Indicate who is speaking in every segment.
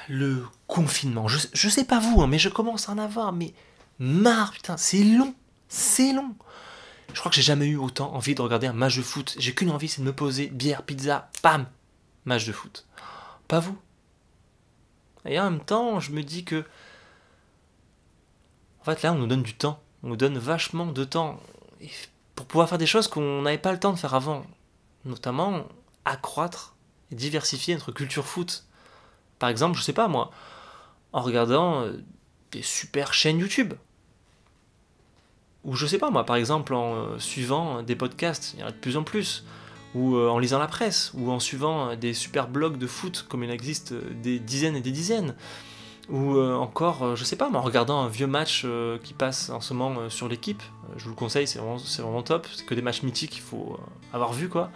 Speaker 1: le confinement. Je sais pas vous, hein, mais je commence à en avoir, mais marre, putain, c'est long, c'est long. Je crois que j'ai jamais eu autant envie de regarder un match de foot. J'ai qu'une envie, c'est de me poser, bière, pizza, bam, match de foot. Pas vous. Et en même temps, je me dis que, en fait, là, on nous donne du temps. On nous donne vachement de temps pour pouvoir faire des choses qu'on n'avait pas le temps de faire avant. Notamment, accroître et diversifier notre culture foot. Par exemple, je sais pas moi, en regardant des super chaînes YouTube. Ou je sais pas moi, par exemple en suivant des podcasts, il y en a de plus en plus. Ou en lisant la presse, ou en suivant des super blogs de foot, comme il existe des dizaines et des dizaines. Ou encore, je sais pas moi, en regardant un vieux match qui passe en ce moment sur l'équipe. Je vous le conseille, c'est vraiment top. C'est que des matchs mythiques qu'il faut avoir vu quoi.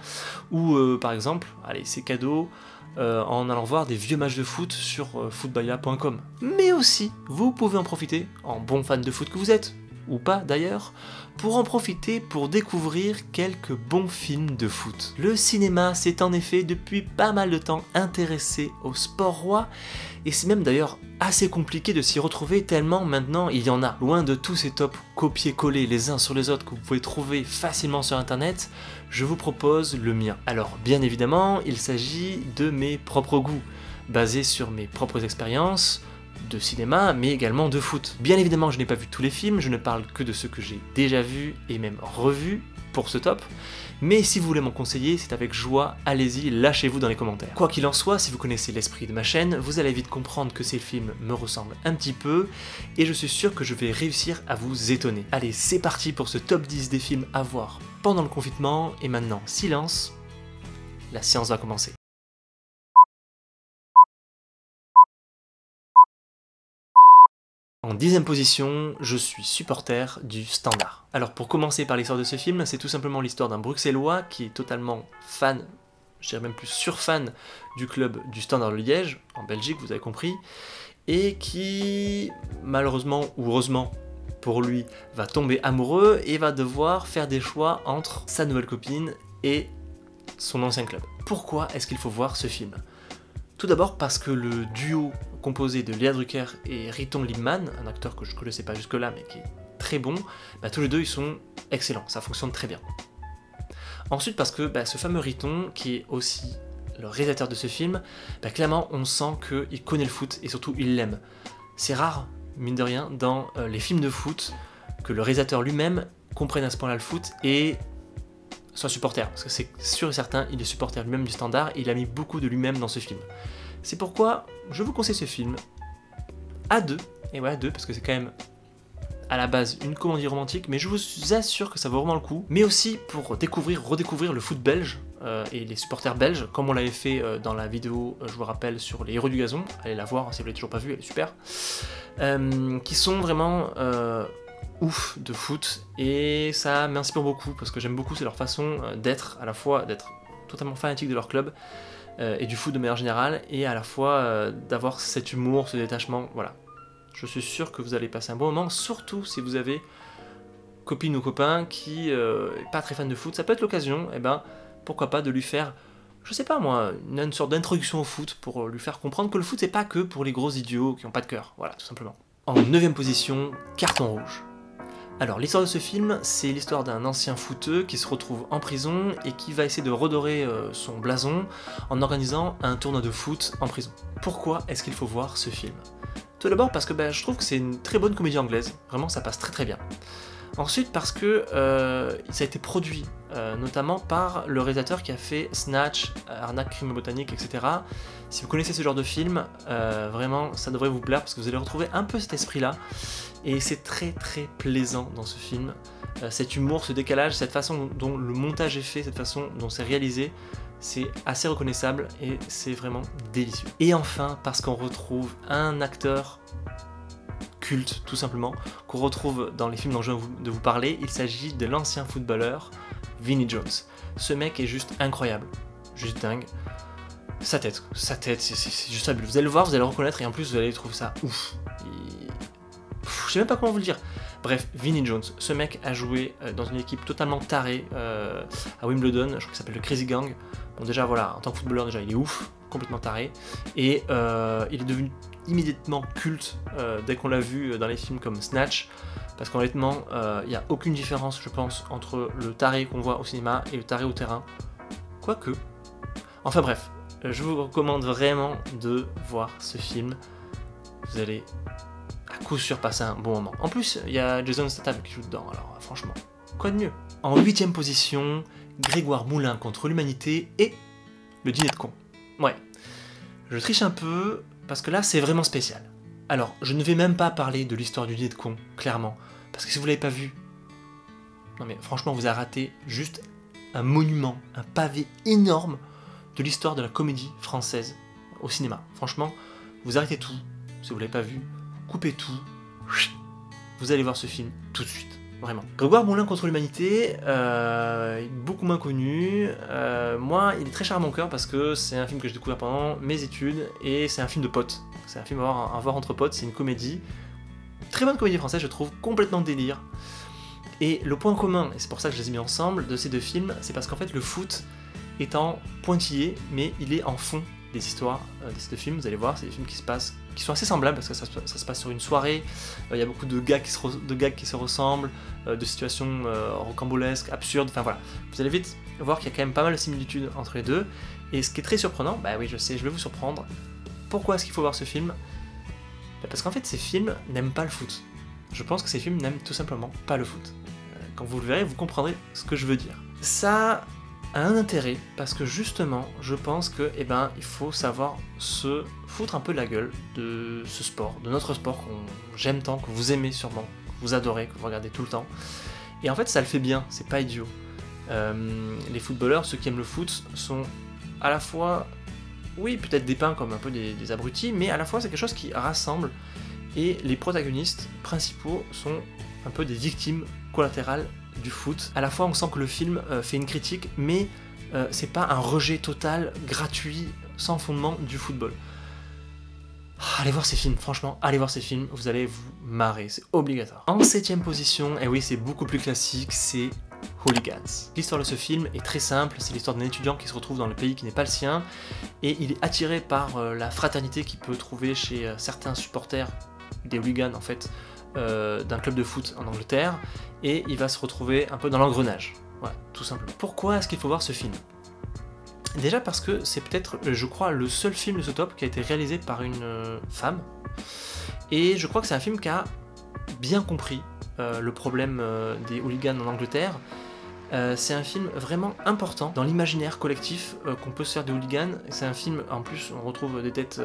Speaker 1: Ou par exemple, allez, c'est cadeau, en allant voir des vieux matchs de foot sur footballa.com. Mais aussi, vous pouvez en profiter, en bon fan de foot que vous êtes, ou pas d'ailleurs, pour en profiter pour découvrir quelques bons films de foot. Le cinéma s'est en effet depuis pas mal de temps intéressé au sport roi, et c'est même d'ailleurs assez compliqué de s'y retrouver tellement maintenant il y en a. Loin de tous ces tops copier-coller les uns sur les autres que vous pouvez trouver facilement sur internet, je vous propose le mien. Alors bien évidemment, il s'agit de mes propres goûts, basés sur mes propres expériences, de cinéma, mais également de foot. Bien évidemment, je n'ai pas vu tous les films, je ne parle que de ceux que j'ai déjà vus et même revus pour ce top, mais si vous voulez m'en conseiller, c'est avec joie, allez-y, lâchez-vous dans les commentaires. Quoi qu'il en soit, si vous connaissez l'esprit de ma chaîne, vous allez vite comprendre que ces films me ressemblent un petit peu, et je suis sûr que je vais réussir à vous étonner. Allez, c'est parti pour ce top 10 des films à voir pendant le confinement, et maintenant, silence, la séance va commencer. En 10ème position, je suis supporter du Standard. Alors pour commencer par l'histoire de ce film, c'est tout simplement l'histoire d'un Bruxellois qui est totalement fan, je dirais même plus surfan du club du Standard de Liège, en Belgique, vous avez compris, et qui, malheureusement ou heureusement pour lui, va tomber amoureux et va devoir faire des choix entre sa nouvelle copine et son ancien club. Pourquoi est-ce qu'il faut voir ce film ? Tout d'abord parce que le duo composé de Léa Drucker et Riton Lipman, un acteur que je ne connaissais pas jusque-là mais qui est très bon, tous les deux ils sont excellents, ça fonctionne très bien. Ensuite parce que ce fameux Riton, qui est aussi le réalisateur de ce film, clairement on sent qu'il connaît le foot et surtout il l'aime. C'est rare, mine de rien, dans les films de foot, que le réalisateur lui-même comprenne à ce point-là le foot et soit supporter, parce que c'est sûr et certain, il est supporter lui-même du Standard et il a mis beaucoup de lui-même dans ce film. C'est pourquoi je vous conseille ce film à deux, et ouais à deux, parce que c'est quand même à la base une comédie romantique, mais je vous assure que ça vaut vraiment le coup, mais aussi pour redécouvrir le foot belge et les supporters belges, comme on l'avait fait dans la vidéo, je vous rappelle, sur les héros du gazon, allez la voir si vous l'avez toujours pas vue, elle est super, qui sont vraiment ouf de foot, et ça m'inspire beaucoup parce que j'aime beaucoup, c'est leur façon d'être, à la fois d'être totalement fanatique de leur club et du foot de manière générale, et à la fois d'avoir cet humour, ce détachement, voilà. Je suis sûr que vous allez passer un bon moment, surtout si vous avez copine ou copain qui n'est pas très fan de foot, ça peut être l'occasion, pourquoi pas de lui faire, je sais pas moi, une sorte d'introduction au foot pour lui faire comprendre que le foot c'est pas que pour les gros idiots qui n'ont pas de cœur, voilà, tout simplement. En 9ème position, Carton rouge. Alors l'histoire de ce film, c'est l'histoire d'un ancien footeux qui se retrouve en prison et qui va essayer de redorer son blason en organisant un tournoi de foot en prison. Pourquoi est-ce qu'il faut voir ce film ? Tout d'abord parce que je trouve que c'est une très bonne comédie anglaise, vraiment ça passe très très bien. Ensuite parce que ça a été produit notamment par le réalisateur qui a fait Snatch, Arnaque, Crime botanique, etc. Si vous connaissez ce genre de film, vraiment ça devrait vous plaire parce que vous allez retrouver un peu cet esprit-là. Et c'est très très plaisant dans ce film, cet humour, ce décalage, cette façon dont le montage est fait, cette façon dont c'est réalisé, c'est assez reconnaissable et c'est vraiment délicieux. Et enfin, parce qu'on retrouve un acteur culte, tout simplement, qu'on retrouve dans les films dont je viens de vous parler, il s'agit de l'ancien footballeur Vinnie Jones. Ce mec est juste incroyable, juste dingue. Sa tête, c'est juste fabuleux. Vous allez le voir, vous allez le reconnaître et en plus vous allez trouver ça ouf. Je sais même pas comment vous le dire. Bref, Vinnie Jones, ce mec a joué dans une équipe totalement tarée à Wimbledon, je crois qu'il s'appelle le Crazy Gang. Bon déjà voilà, en tant que footballeur déjà il est ouf, complètement taré, et il est devenu immédiatement culte dès qu'on l'a vu dans les films comme Snatch, parce qu'honnêtement, il n'y a aucune différence, je pense, entre le taré qu'on voit au cinéma et le taré au terrain. Quoique. Enfin bref, je vous recommande vraiment de voir ce film. Vous allez à coup sûr passer un bon moment. En plus, il y a Jason Statham qui joue dedans, alors franchement, quoi de mieux? En 8ème position, Grégoire Moulin contre l'humanité et Le Dîner de Con. Ouais, je triche un peu, parce que là, c'est vraiment spécial. Alors, je ne vais même pas parler de l'histoire du Dîner de Con, clairement, parce que si vous l'avez pas vu, non mais franchement, vous avez raté juste un monument, un pavé énorme de l'histoire de la comédie française au cinéma. Franchement, vous arrêtez tout, si vous l'avez pas vu, coupez tout, vous allez voir ce film tout de suite, vraiment. Grégoire Moulin contre l'humanité, beaucoup moins connu. Moi, il est très cher à mon cœur parce que c'est un film que j'ai découvert pendant mes études et c'est un film de potes. C'est un film à voir entre potes, c'est une comédie, très bonne comédie française, je trouve, complètement délire. Et le point commun, et c'est pour ça que je les ai mis ensemble, de ces deux films, c'est parce qu'en fait le foot est en pointillé, mais il est en fond des histoires de ces deux films. Vous allez voir, c'est des films qui sont assez semblables parce que ça se passe sur une soirée. Il y a beaucoup de gags qui se ressemblent, de situations rocambolesques, absurdes. Enfin voilà, vous allez vite voir qu'il y a quand même pas mal de similitudes entre les deux. Et ce qui est très surprenant, bah oui, je sais, je vais vous surprendre. Pourquoi est-ce qu'il faut voir ce film? Parce qu'en fait, ces films n'aiment pas le foot. Je pense que ces films n'aiment tout simplement pas le foot. Quand vous le verrez, vous comprendrez ce que je veux dire. Ça a un intérêt parce que justement, je pense que, il faut savoir se foutre un peu de la gueule de ce sport, de notre sport que j'aime tant, que vous aimez sûrement, que vous adorez, que vous regardez tout le temps. Et en fait, ça le fait bien, c'est pas idiot. Les footballeurs, ceux qui aiment le foot, sont à la fois, oui, peut-être dépeints comme un peu des abrutis, mais à la fois c'est quelque chose qui rassemble. Et les protagonistes principaux sont un peu des victimes collatérales du foot. À la fois, on sent que le film fait une critique, mais c'est pas un rejet total, gratuit, sans fondement du football. Allez voir ces films, franchement, allez voir ces films, vous allez vous marrer, c'est obligatoire. En 7ème position, et oui, c'est beaucoup plus classique, c'est Hooligans. L'histoire de ce film est très simple, c'est l'histoire d'un étudiant qui se retrouve dans le pays qui n'est pas le sien, et il est attiré par la fraternité qu'il peut trouver chez certains supporters, des hooligans en fait, d'un club de foot en Angleterre, et il va se retrouver un peu dans l'engrenage. Voilà, tout simplement. Pourquoi est-ce qu'il faut voir ce film? Déjà parce que c'est peut-être, je crois, le seul film de ce top qui a été réalisé par une femme, et je crois que c'est un film qui a bien compris le problème des hooligans en Angleterre. C'est un film vraiment important dans l'imaginaire collectif qu'on peut se faire des hooligans. C'est un film, en plus, on retrouve des têtes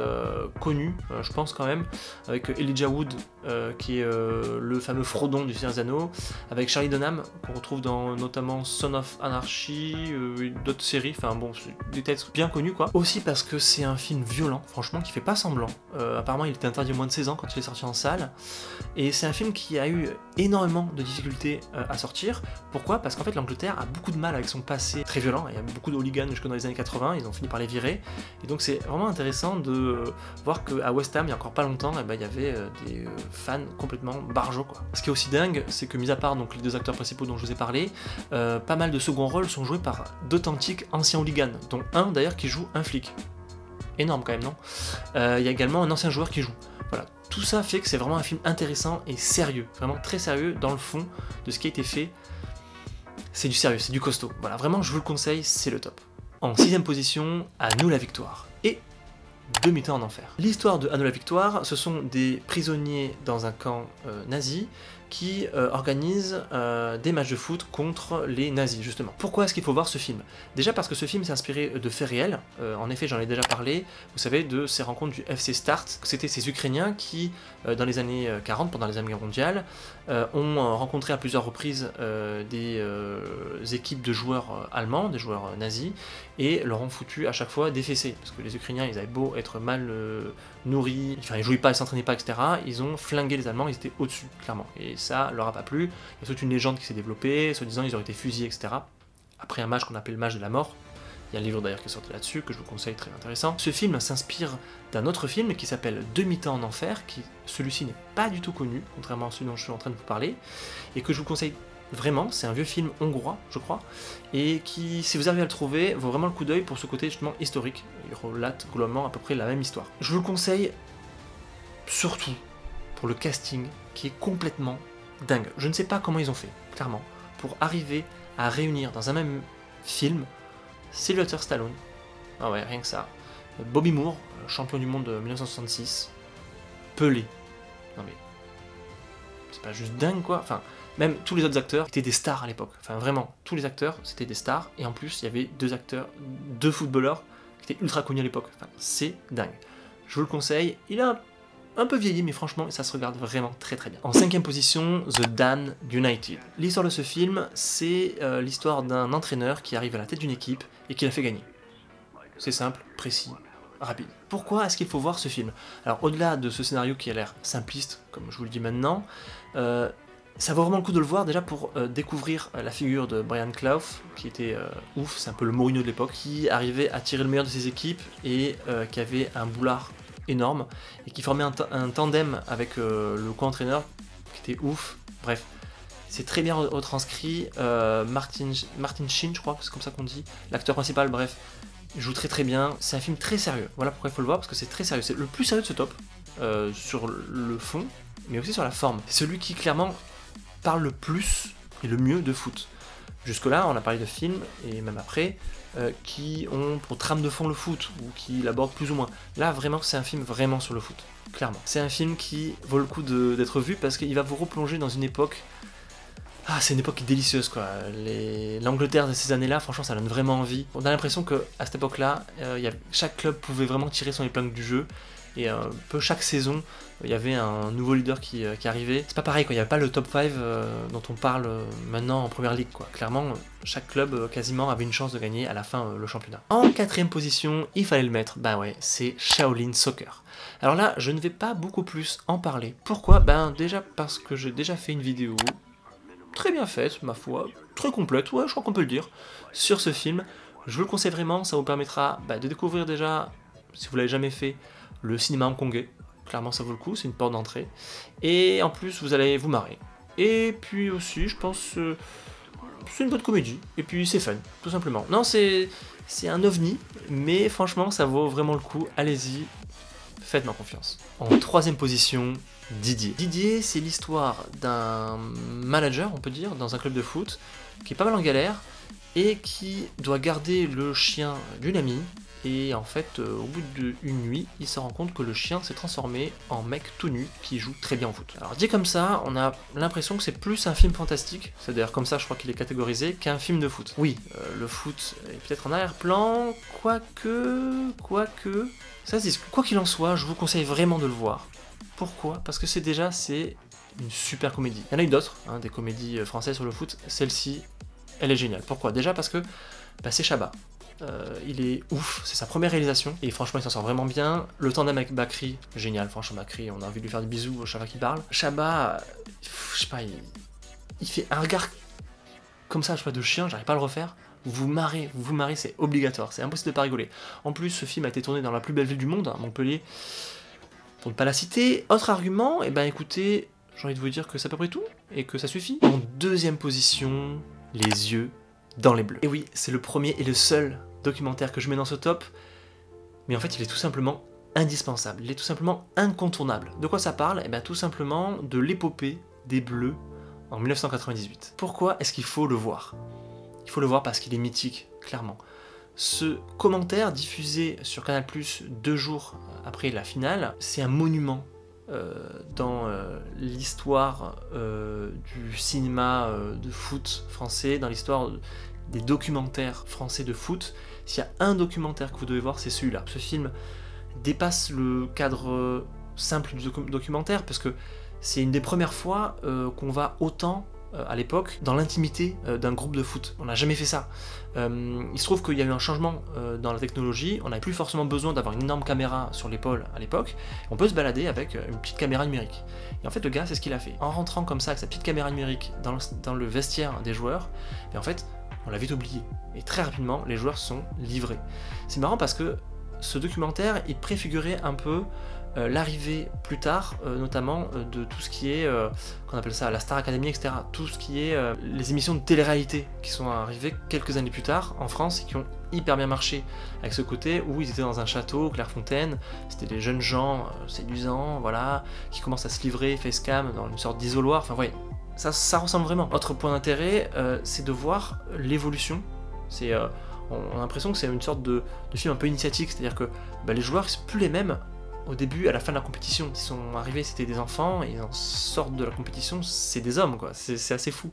Speaker 1: connues, je pense quand même, avec Elijah Wood, qui est le fameux Frodon du Seigneur des Anneaux, avec Charlie Hunnam, qu'on retrouve dans notamment Son of Anarchy, d'autres séries, enfin bon, des têtes bien connues quoi. Aussi parce que c'est un film violent, franchement, qui fait pas semblant. Apparemment, il était interdit au moins de 16 ans quand il est sorti en salle, et c'est un film qui a eu énormément de difficultés à sortir. Pourquoi? Parce qu'en fait, l'Angleterre a beaucoup de mal avec son passé très violent, il y a beaucoup de hooligans jusque dans les années 80, ils ont fini par les virer, et donc c'est vraiment intéressant de voir qu'à West Ham, il y a encore pas longtemps, il y avait des fans complètement barjots quoi. Ce qui est aussi dingue, c'est que mis à part donc, les deux acteurs principaux dont je vous ai parlé, pas mal de second rôles sont joués par d'authentiques anciens hooligans, dont un d'ailleurs qui joue un flic. Énorme quand même, non? Il y a également un ancien joueur qui joue. Voilà, tout ça fait que c'est vraiment un film intéressant et sérieux, vraiment très sérieux dans le fond de ce qui a été fait. C'est du sérieux, c'est du costaud. Voilà, vraiment, je vous le conseille, c'est le top. En 6ème position, À nous la victoire. Et Demi-temps en enfer. L'histoire de À nous la victoire, ce sont des prisonniers dans un camp nazi qui organisent des matchs de foot contre les nazis, justement. Pourquoi est-ce qu'il faut voir ce film? Déjà parce que ce film s'est inspiré de faits réels. En effet, j'en ai déjà parlé, vous savez, de ces rencontres du FC Start. C'était ces Ukrainiens qui, dans les années 40, pendant les Deuxième Guerre mondiale, ont rencontré à plusieurs reprises des équipes de joueurs allemands, des joueurs nazis, et leur ont foutu à chaque fois des fessées. Parce que les Ukrainiens, ils avaient beau être mal nourris, enfin ils jouaient pas, ils s'entraînaient pas, etc. Ils ont flingué les Allemands, ils étaient au-dessus, clairement. Et ça leur a pas plu. Il y a toute une légende qui s'est développée, soi-disant ils auraient été fusillés, etc. Après un match qu'on appelle le match de la mort. Il y a un livre d'ailleurs qui est sorti là-dessus, que je vous conseille, très intéressant. Ce film s'inspire d'un autre film qui s'appelle Demi-temps en enfer, qui celui-ci n'est pas du tout connu, contrairement à celui dont je suis en train de vous parler, et que je vous conseille Vraiment, c'est un vieux film hongrois, je crois, et qui, si vous arrivez à le trouver, vaut vraiment le coup d'œil pour ce côté justement historique. Il relate globalement à peu près la même histoire. Je vous le conseille surtout pour le casting qui est complètement dingue. Je ne sais pas comment ils ont fait, clairement, pour arriver à réunir dans un même film Sylvester Stallone, ah ouais, rien que ça, Bobby Moore, champion du monde de 1966, Pelé, non mais c'est pas juste dingue quoi, enfin même tous les autres acteurs étaient des stars à l'époque, enfin vraiment, tous les acteurs c'était des stars, et en plus il y avait deux footballeurs qui étaient ultra connus à l'époque, enfin c'est dingue. Je vous le conseille, il a un peu vieilli mais franchement ça se regarde vraiment très très bien. En 5e position, The Damned United. L'histoire de ce film, c'est l'histoire d'un entraîneur qui arrive à la tête d'une équipe et qui la fait gagner. C'est simple, précis, rapide. Pourquoi est-ce qu'il faut voir ce film? Alors au-delà de ce scénario qui a l'air simpliste, comme je vous le dis maintenant, ça vaut vraiment le coup de le voir déjà pour découvrir la figure de Brian Clough, qui était ouf, c'est un peu le Mourinho de l'époque, qui arrivait à tirer le meilleur de ses équipes et qui avait un boulard énorme et qui formait un tandem avec le co-entraîneur qui était ouf. Bref, c'est très bien retranscrit. Martin Sheen, je crois, c'est comme ça qu'on dit, l'acteur principal, bref, il joue très très bien. C'est un film très sérieux. Voilà pourquoi il faut le voir, parce que c'est très sérieux. C'est le plus sérieux de ce top, sur le fond, mais aussi sur la forme. C'est celui qui clairement parle le plus et le mieux de foot. Jusque-là, on a parlé de films, et même après, qui ont pour trame de fond le foot, ou qui l'abordent plus ou moins. Là, vraiment, c'est un film vraiment sur le foot, clairement. C'est un film qui vaut le coup d'être vu, parce qu'il va vous replonger dans une époque... Ah, c'est une époque délicieuse, quoi. L'Angleterre de ces années-là, franchement, ça donne vraiment envie. On a l'impression qu'à cette époque-là, chaque club pouvait vraiment tirer son épingle du jeu, et un peu chaque saison, il y avait un nouveau leader qui arrivait. C'est pas pareil, quoi. Il n'y avait pas le top 5 dont on parle maintenant en première ligue, quoi. Clairement, chaque club quasiment avait une chance de gagner à la fin le championnat. En 4e position, il fallait le mettre, ben ouais, c'est Shaolin Soccer. Alors là, je ne vais pas beaucoup plus en parler. Pourquoi? Ben déjà parce que j'ai déjà fait une vidéo très bien faite, ma foi, très complète, ouais, je crois qu'on peut le dire, sur ce film. Je vous le conseille vraiment, ça vous permettra de découvrir déjà, si vous l'avez jamais fait, le cinéma hongkongais. Clairement ça vaut le coup, c'est une porte d'entrée. Et en plus vous allez vous marrer. Et puis aussi je pense c'est une bonne comédie. Et puis c'est fun, tout simplement. Non, c'est un ovni, mais franchement ça vaut vraiment le coup. Allez-y, faites-moi confiance. En 3e position, Didier. Didier, c'est l'histoire d'un manager, on peut dire, dans un club de foot, qui est pas mal en galère, et qui doit garder le chien d'une amie. Et en fait, au bout d'une nuit, il se rend compte que le chien s'est transformé en mec tout nu qui joue très bien au foot. Alors dit comme ça, on a l'impression que c'est plus un film fantastique, c'est d'ailleurs comme ça je crois qu'il est catégorisé, qu'un film de foot. Oui, le foot est peut-être en arrière-plan, quoique... Ça se dit, quoi qu'il en soit, je vous conseille vraiment de le voir. Pourquoi? Parce que c'est une super comédie. Il y en a eu d'autres, hein, des comédies françaises sur le foot, celle-ci, elle est géniale. Pourquoi? Déjà parce que c'est Chabat. Il est ouf, c'est sa première réalisation, et franchement il s'en sort vraiment bien. Le tandem avec Bakri, génial, franchement Bakri, on a envie de lui faire des bisous à chaque fois qu'il parle. Chabat, je sais pas, il fait un regard comme ça, je sais pas, de chien, j'arrive pas à le refaire. Vous marrez, c'est obligatoire, c'est impossible de pas rigoler. En plus, ce film a été tourné dans la plus belle ville du monde, à Montpellier, pour ne pas la citer. Autre argument, et écoutez, j'ai envie de vous dire que c'est à peu près tout, et que ça suffit. En 2e position, Les yeux dans les bleus. Et oui, c'est le premier et le seul documentaire que je mets dans ce top, mais en fait il est tout simplement indispensable, il est tout simplement incontournable. De quoi ça parle? Tout simplement de l'épopée des Bleus en 1998. Pourquoi est-ce qu'il faut le voir? Il faut le voir parce qu'il est mythique, clairement. Ce commentaire diffusé sur Canal+, 2 jours après la finale, c'est un monument dans l'histoire du cinéma de foot français, dans l'histoire des documentaires français de foot. S'il y a un documentaire que vous devez voir, c'est celui-là. Ce film dépasse le cadre simple du documentaire, parce que c'est une des premières fois qu'on va autant, à l'époque, dans l'intimité d'un groupe de foot. On n'a jamais fait ça. Il se trouve qu'il y a eu un changement dans la technologie, on n'avait plus forcément besoin d'avoir une énorme caméra sur l'épaule à l'époque, on peut se balader avec une petite caméra numérique. Et en fait le gars, c'est ce qu'il a fait. En rentrant comme ça avec sa petite caméra numérique dans le vestiaire des joueurs, et en fait on l'a vite oublié. Et très rapidement, les joueurs sont livrés. C'est marrant parce que ce documentaire, il préfigurait un peu l'arrivée plus tard, notamment de tout ce qui est, qu'on appelle ça la Star Academy, etc. Tout ce qui est les émissions de télé-réalité qui sont arrivées quelques années plus tard en France et qui ont hyper bien marché, avec ce côté où ils étaient dans un château, Clairefontaine, c'était des jeunes gens séduisants, voilà, qui commencent à se livrer facecam dans une sorte d'isoloir, enfin ouais, ça ressemble vraiment. Autre point d'intérêt, c'est de voir l'évolution, on a l'impression que c'est une sorte de film un peu initiatique, c'est-à-dire que les joueurs ils sont plus les mêmes au début, à la fin de la compétition. Ils sont arrivés, c'était des enfants, et ils en sortent de la compétition, c'est des hommes, quoi. C'est assez fou.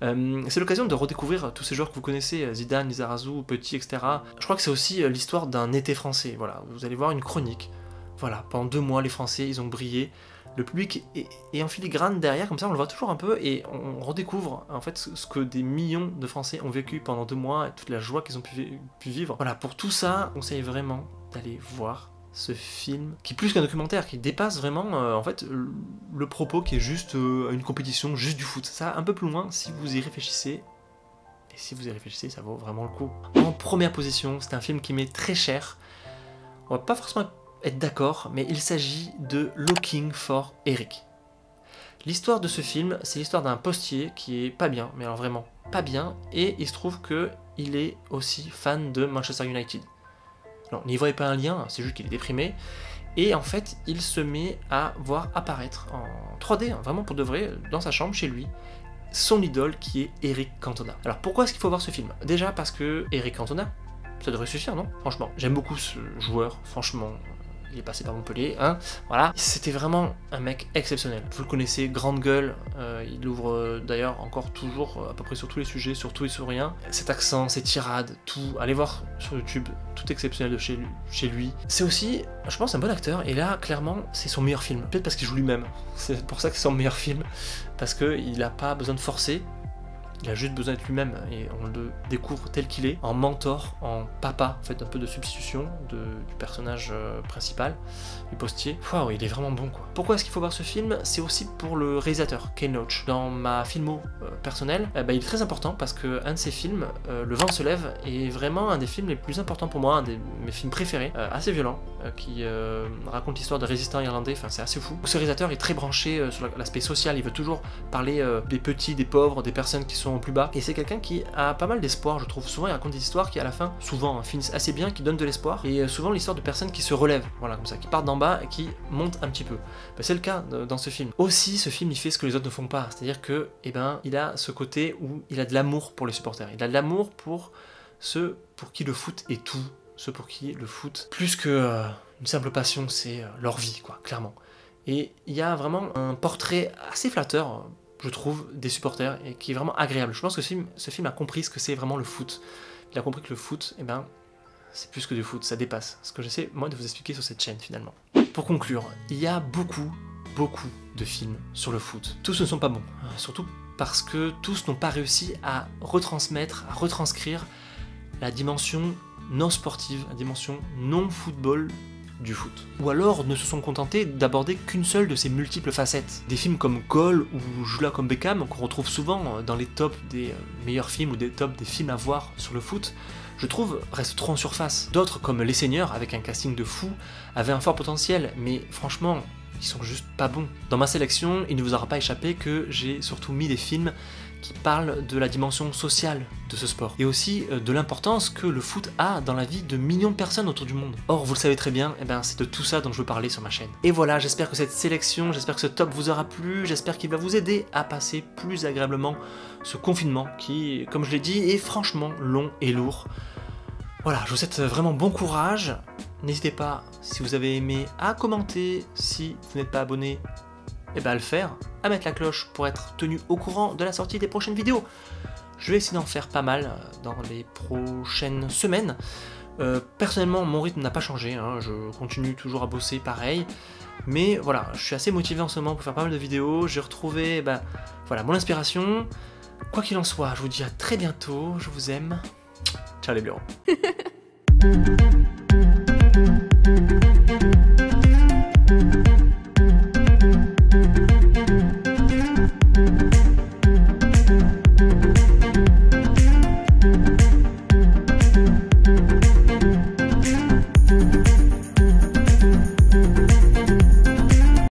Speaker 1: C'est l'occasion de redécouvrir tous ces joueurs que vous connaissez, Zidane, Lizarazu, Petit, etc. Je crois que c'est aussi l'histoire d'un été français, voilà. Vous allez voir une chronique. Voilà, pendant 2 mois, les Français, ils ont brillé. Le public est en filigrane derrière, comme ça on le voit toujours un peu, et on redécouvre en fait ce que des millions de Français ont vécu pendant 2 mois, et toute la joie qu'ils ont pu vivre. Voilà, pour tout ça, on conseille vraiment d'aller voir ce film, qui est plus qu'un documentaire, qui dépasse vraiment en fait le propos qui est juste une compétition, juste du foot. Ça va un peu plus loin si vous y réfléchissez, et si vous y réfléchissez, ça vaut vraiment le coup. En première position, c'est un film qui m'est très cher. On va pas forcément être d'accord, mais il s'agit de Looking for Eric. L'histoire de ce film, c'est l'histoire d'un postier qui est pas bien, mais alors vraiment pas bien, et il se trouve que il est aussi fan de Manchester United. Non, n'y voyez pas un lien, c'est juste qu'il est déprimé, et en fait, il se met à voir apparaître en 3D, vraiment pour de vrai, dans sa chambre, chez lui, son idole qui est Eric Cantona. Alors pourquoi est-ce qu'il faut voir ce film? Déjà parce que Eric Cantona, ça devrait suffire, non? Franchement, j'aime beaucoup ce joueur, franchement, il est passé par Montpellier, hein, voilà. C'était vraiment un mec exceptionnel. Vous le connaissez, grande gueule, il ouvre d'ailleurs encore toujours à peu près sur tous les sujets, sur tout et sur rien. Cet accent, ses tirades, tout, allez voir sur YouTube, tout exceptionnel de chez lui. C'est aussi, je pense, un bon acteur, et là, clairement, c'est son meilleur film. Peut-être parce qu'il joue lui-même, c'est pour ça que c'est son meilleur film, parce qu'il n'a pas besoin de forcer. Il a juste besoin d'être lui-même, et on le découvre tel qu'il est, en mentor, en papa, en fait un peu de substitution du personnage principal, du postier. Waouh, il est vraiment bon, quoi. Pourquoi est-ce qu'il faut voir ce film? C'est aussi pour le réalisateur, Ken Loach. Dans ma filmo personnelle, il est très important parce que un de ses films, Le vent se lève, est vraiment un des films les plus importants pour moi, un de mes films préférés, assez violent, qui raconte l'histoire de résistants irlandais, enfin c'est assez fou. Ce réalisateur est très branché sur l'aspect social, il veut toujours parler des petits, des pauvres, des personnes qui sont au plus bas, et c'est quelqu'un qui a pas mal d'espoir, je trouve. Souvent il raconte des histoires qui à la fin, souvent finissent assez bien, qui donnent de l'espoir, et souvent l'histoire de personnes qui se relèvent, voilà, comme ça, qui partent d'en bas et qui montent un petit peu. C'est le cas dans ce film. Aussi, ce film il fait ce que les autres ne font pas, c'est-à-dire que, il a ce côté où il a de l'amour pour les supporters, il a de l'amour pour ceux pour qui le foot est tout, ceux pour qui le foot, plus que une simple passion, c'est leur vie, quoi, clairement. Et il y a vraiment un portrait assez flatteur, je trouve, des supporters, et qui est vraiment agréable. Je pense que ce film a compris ce que c'est vraiment le foot. Il a compris que le foot, c'est plus que du foot, ça dépasse. Ce que j'essaie, moi, de vous expliquer sur cette chaîne, finalement. Pour conclure, il y a beaucoup de films sur le foot. Tous ne sont pas bons, surtout parce que tous n'ont pas réussi à retransmettre, à retranscrire la dimension non sportive, la dimension non football du foot. Ou alors ne se sont contentés d'aborder qu'une seule de ces multiples facettes. Des films comme Goal ou Joue là comme Beckham, qu'on retrouve souvent dans les tops des meilleurs films ou des tops des films à voir sur le foot, je trouve restent trop en surface. D'autres comme Les Seigneurs, avec un casting de fou, avaient un fort potentiel, mais franchement, ils sont juste pas bons. Dans ma sélection, il ne vous aura pas échappé que j'ai surtout mis des films qui parle de la dimension sociale de ce sport, et aussi de l'importance que le foot a dans la vie de millions de personnes autour du monde. Or, vous le savez très bien, c'est de tout ça dont je veux parler sur ma chaîne. Et voilà, j'espère que cette sélection, j'espère que ce top vous aura plu, j'espère qu'il va vous aider à passer plus agréablement ce confinement qui, comme je l'ai dit, est franchement long et lourd. Voilà, je vous souhaite vraiment bon courage. N'hésitez pas, si vous avez aimé, à commenter. Si vous n'êtes pas abonné, à le faire, à mettre la cloche pour être tenu au courant de la sortie des prochaines vidéos. Je vais essayer d'en faire pas mal dans les prochaines semaines. Personnellement, mon rythme n'a pas changé, hein, je continue toujours à bosser pareil, mais voilà, je suis assez motivé en ce moment pour faire pas mal de vidéos. J'ai retrouvé voilà, mon inspiration. Quoi qu'il en soit, je vous dis à très bientôt, je vous aime. Ciao les blaireaux.